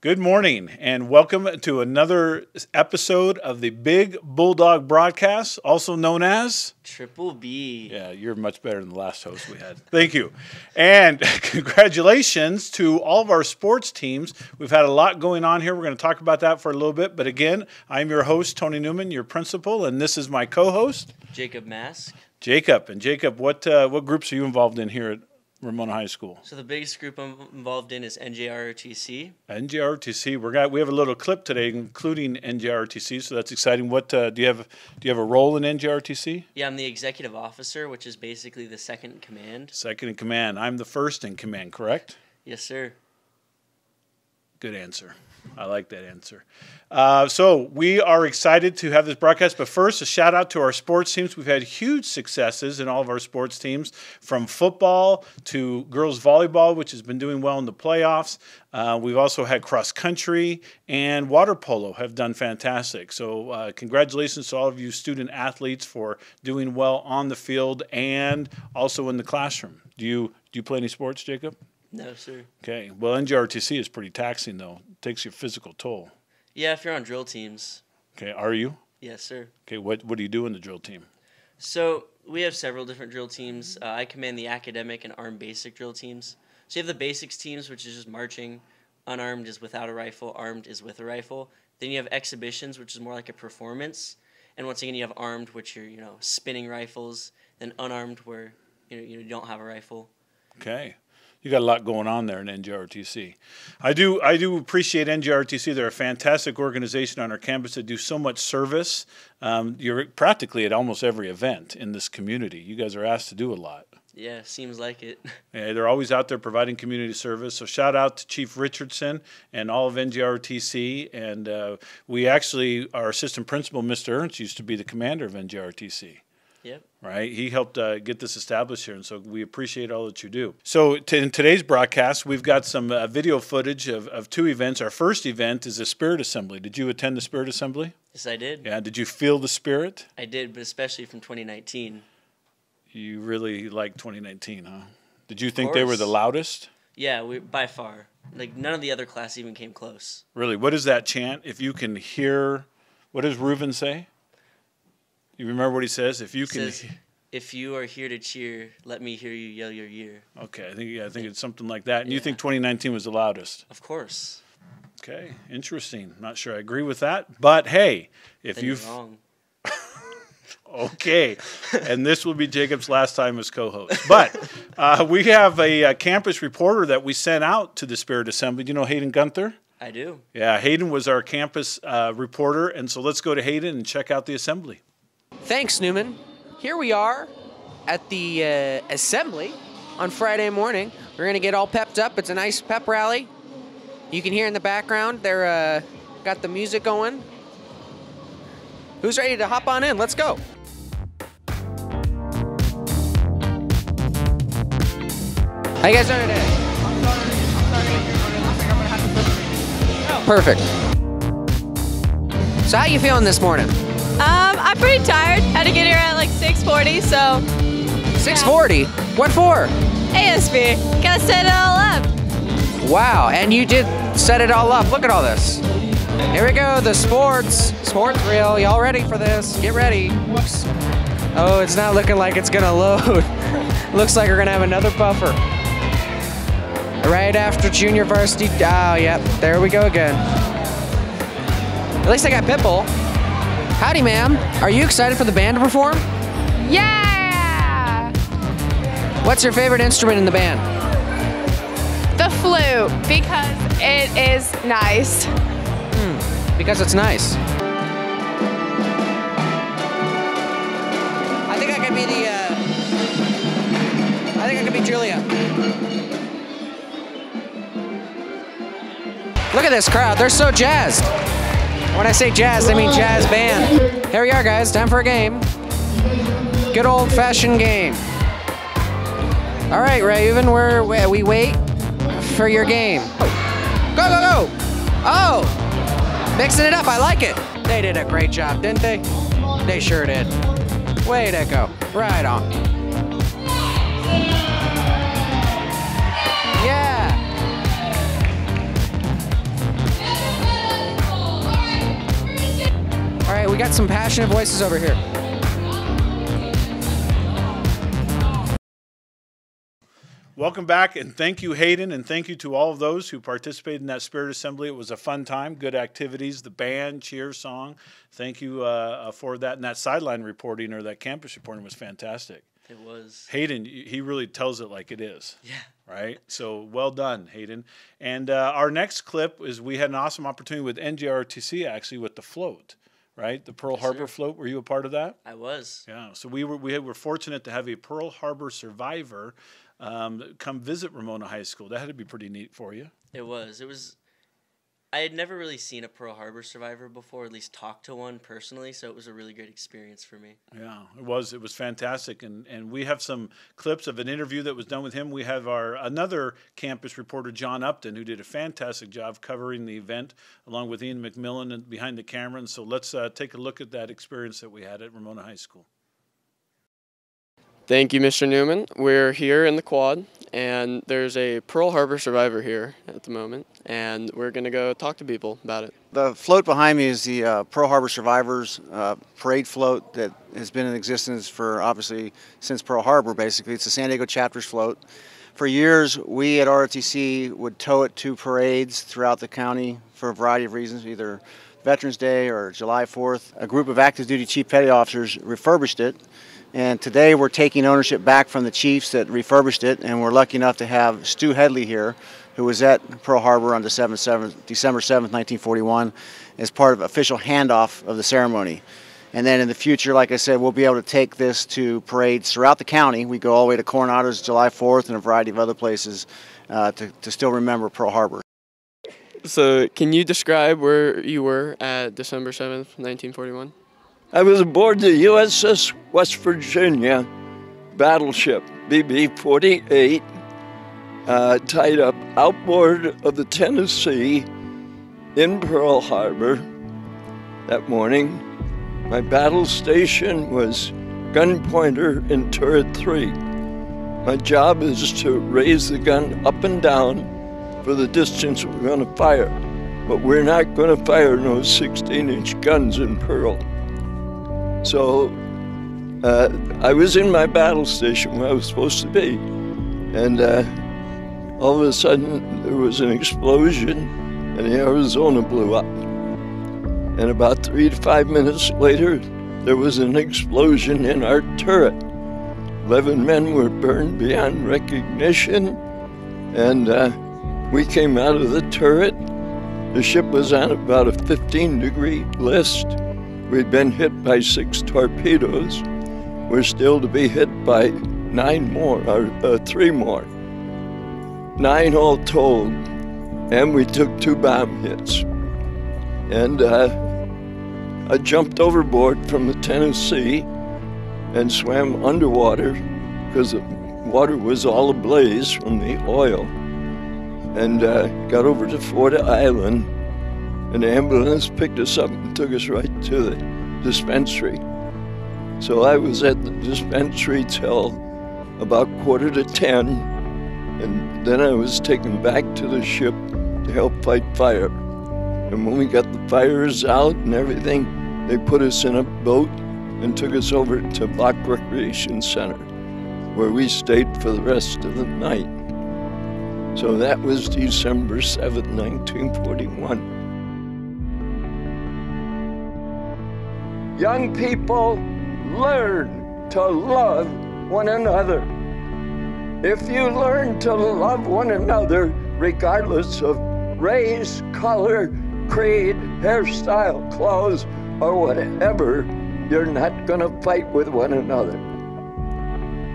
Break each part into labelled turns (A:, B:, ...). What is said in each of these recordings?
A: Good morning and welcome to another episode of the Big Bulldawg Broadcast, also known as
B: Triple B.
A: Yeah, you're much better than the last host we had. Thank you. And congratulations to all of our sports teams. We've had a lot going on here. We're going to talk about that for a little bit. But again, I'm your host, Tony Newman, your principal, and this is my co-host,
B: Jacob Mask.
A: Jacob. And Jacob, what groups are you involved in here at Ramona High School?
B: So the biggest group I'm involved in is NJROTC.
A: NJROTC. We have a little clip today, including NJROTC, so that's exciting. What do you have a role in NJROTC?
B: Yeah, I'm the executive officer, which is basically the second in command.
A: Second in command. I'm the first in command, correct?
B: Yes, sir.
A: Good answer. I like that answer. So we are excited to have this broadcast. But first, a shout out to our sports teams. We've had huge successes in all of our sports teams, from football to girls volleyball, which has been doing well in the playoffs. We've also had cross country and water polo have done fantastic. So congratulations to all of you student athletes for doing well on the field and also in the classroom. Do you play any sports, Jacob?
B: No, sir.
A: Okay. Well, NJRTC is pretty taxing, though. It takes your physical toll.
B: Yeah, if you're on drill teams.
A: Okay. Are you?
B: Yes, sir.
A: Okay. What do you do in the drill team?
B: So we have several different drill teams. I command the academic and armed basic drill teams. So you have the basics teams, which is just marching. Unarmed is without a rifle. Armed is with a rifle. Then you have exhibitions, which is more like a performance. And once again, you have armed, which are, spinning rifles. Then unarmed, where, you don't have a rifle.
A: Okay. You got a lot going on there in NJRTC. I do appreciate NJRTC. They're a fantastic organization on our campus that do so much service. You're practically at almost every event in this community. You guys are asked to do a lot.
B: Yeah, seems like it.
A: Yeah, they're always out there providing community service. So shout out to Chief Richardson and all of NJRTC. And we actually, our assistant principal, Mr. Ernst, used to be the commander of NJRTC.
B: Yep.
A: Right? He helped get this established here, and so we appreciate all that you do. So in today's broadcast, we've got some video footage of two events. Our first event is the Spirit Assembly. Did you attend the Spirit Assembly?
B: Yes, I did.
A: Yeah. Did you feel the spirit?
B: I did, but especially from 2019.
A: You really liked 2019, huh? Did you think they were the loudest?
B: Yeah, by far. Like, none of the other class even came close.
A: Really? What is that chant? If you can hear, what does Reuven say? You remember what he says? If you are here to cheer, let me hear you yell your year. Okay, I think it's something like that. And you think 2019 was the loudest?
B: Of course.
A: Okay, interesting. Not sure I agree with that, but hey, if you're
B: wrong.
A: Okay, and this will be Jacob's last time as co-host. But we have a campus reporter that we sent out to the Spirit Assembly. Do you know Hayden Gunther?
B: I do.
A: Yeah, Hayden was our campus reporter, and so let's go to Hayden and check out the assembly.
C: Thanks, Newman. Here we are at the assembly on Friday morning. We're going to get all pepped up. It's a nice pep rally. You can hear in the background, they're got the music going. Who's ready to hop on in? Let's go. How you guys doing today? Perfect. So how you feeling this morning?
D: I'm pretty tired. Had to get here at like 6:40, so.
C: 6:40? Yeah. What for?
D: ASB. Gotta set it all up.
C: Wow, and you did set it all up. Look at all this. Here we go, the sports reel. Y'all ready for this? Get ready. Whoops. Oh, it's not looking like it's gonna load. Looks like we're gonna have another buffer. Right after junior varsity. Oh, yep, there we go again. At least I got Pitbull. Howdy, ma'am. Are you excited for the band to perform?
D: Yeah!
C: What's your favorite instrument in the band?
D: The flute, because it is nice.
C: Because it's nice. I think I could be Julia. Look at this crowd. They're so jazzed. When I say jazzed, I mean jazz band. Here we are, guys. Time for a game. Good old-fashioned game. All right, Raven, we wait for your game. Go, go, go! Oh! Mixing it up, I like it. They did a great job, didn't they? They sure did. Way to go. Right on. Yeah. we got some passionate voices over here.
A: Welcome back, and thank you, Hayden, and thank you to all of those who participated in that Spirit Assembly. It was a fun time, good activities, the band, cheer, song. Thank you for that, and that sideline reporting or that campus reporting was fantastic.
B: It was.
A: Hayden, he really tells it like it is.
B: Yeah.
A: Right? So well done, Hayden. And our next clip is we had an awesome opportunity with NJRTC, actually, with the float. Right, the Pearl Harbor float. Were you a part of that?
B: I was.
A: Yeah. So we were fortunate to have a Pearl Harbor survivor come visit Ramona High School. That had to be pretty neat for you.
B: It was. I had never really seen a Pearl Harbor survivor before, at least talked to one personally, so it was a really great experience for me.
A: Yeah, it was fantastic. And we have some clips of an interview that was done with him. We have another campus reporter, John Upton, who did a fantastic job covering the event, along with Ian McMillan behind the camera. And so let's take a look at that experience that we had at Ramona High School.
E: Thank you, Mr. Newman. We're here in the quad, and there's a Pearl Harbor survivor here at the moment, and we're going to go talk to people about it.
F: The float behind me is the Pearl Harbor Survivors parade float that has been in existence for, obviously, since Pearl Harbor, basically. It's the San Diego chapter's float. For years, we at ROTC would tow it to parades throughout the county for a variety of reasons, either Veterans Day or July 4th. A group of active duty chief petty officers refurbished it. And today we're taking ownership back from the chiefs that refurbished it, and we're lucky enough to have Stu Headley here, who was at Pearl Harbor on December 7th, 1941, as part of official handoff of the ceremony. And then in the future, like I said, we'll be able to take this to parades throughout the county. We go all the way to Coronado's July 4th and a variety of other places to still remember Pearl Harbor.
E: So can you describe where you were at December 7th, 1941?
G: I was aboard the USS West Virginia battleship BB-48, tied up outboard of the Tennessee in Pearl Harbor that morning. My battle station was gun pointer in turret 3. My job is to raise the gun up and down for the distance we're going to fire, but we're not going to fire no 16-inch guns in Pearl. So I was in my battle station where I was supposed to be, and all of a sudden there was an explosion and the Arizona blew up. And about 3 to 5 minutes later, there was an explosion in our turret. 11 men were burned beyond recognition, and we came out of the turret. The ship was on about a 15-degree list. We'd been hit by 6 torpedoes. We're still to be hit by 9 more, or 3 more. 9 all told, and we took 2 bomb hits. And I jumped overboard from the Tennessee and swam underwater because the water was all ablaze from the oil. And got over to Fort Island. An ambulance picked us up and took us right to the dispensary. So I was at the dispensary till about 9:45, and then I was taken back to the ship to help fight fire. And when we got the fires out and everything, they put us in a boat and took us over to Bach Recreation Center, where we stayed for the rest of the night. So that was December 7th, 1941. Young people, learn to love one another. If you learn to love one another, regardless of race, color, creed, hairstyle, clothes, or whatever, you're not going to fight with one another.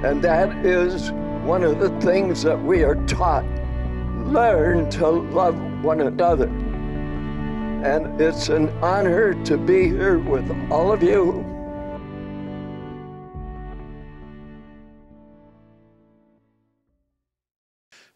G: And that is one of the things that we are taught. Learn to love one another. And it's an honor to be here with all of you.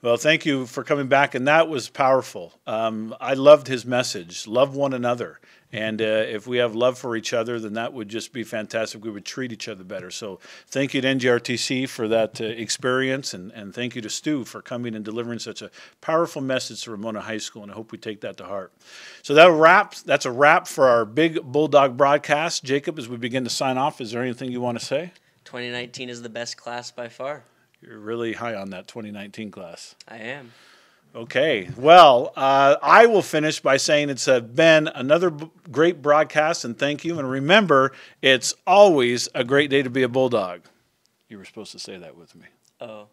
A: Well, thank you for coming back, and that was powerful. I loved his message, love one another. And if we have love for each other, then that would just be fantastic. We would treat each other better. So thank you to NJRTC for that experience, and thank you to Stu for coming and delivering such a powerful message to Ramona High School, and I hope we take that to heart. So that's a wrap for our Big Bulldawg broadcast. Jacob, as we begin to sign off, is there anything you want to say?
B: 2019 is the best class by far.
A: You're really high on that 2019 class.
B: I am.
A: Okay, well, I will finish by saying it's been another great broadcast, and thank you. And remember, it's always a great day to be a Bulldog. You were supposed to say that with me.
B: Oh.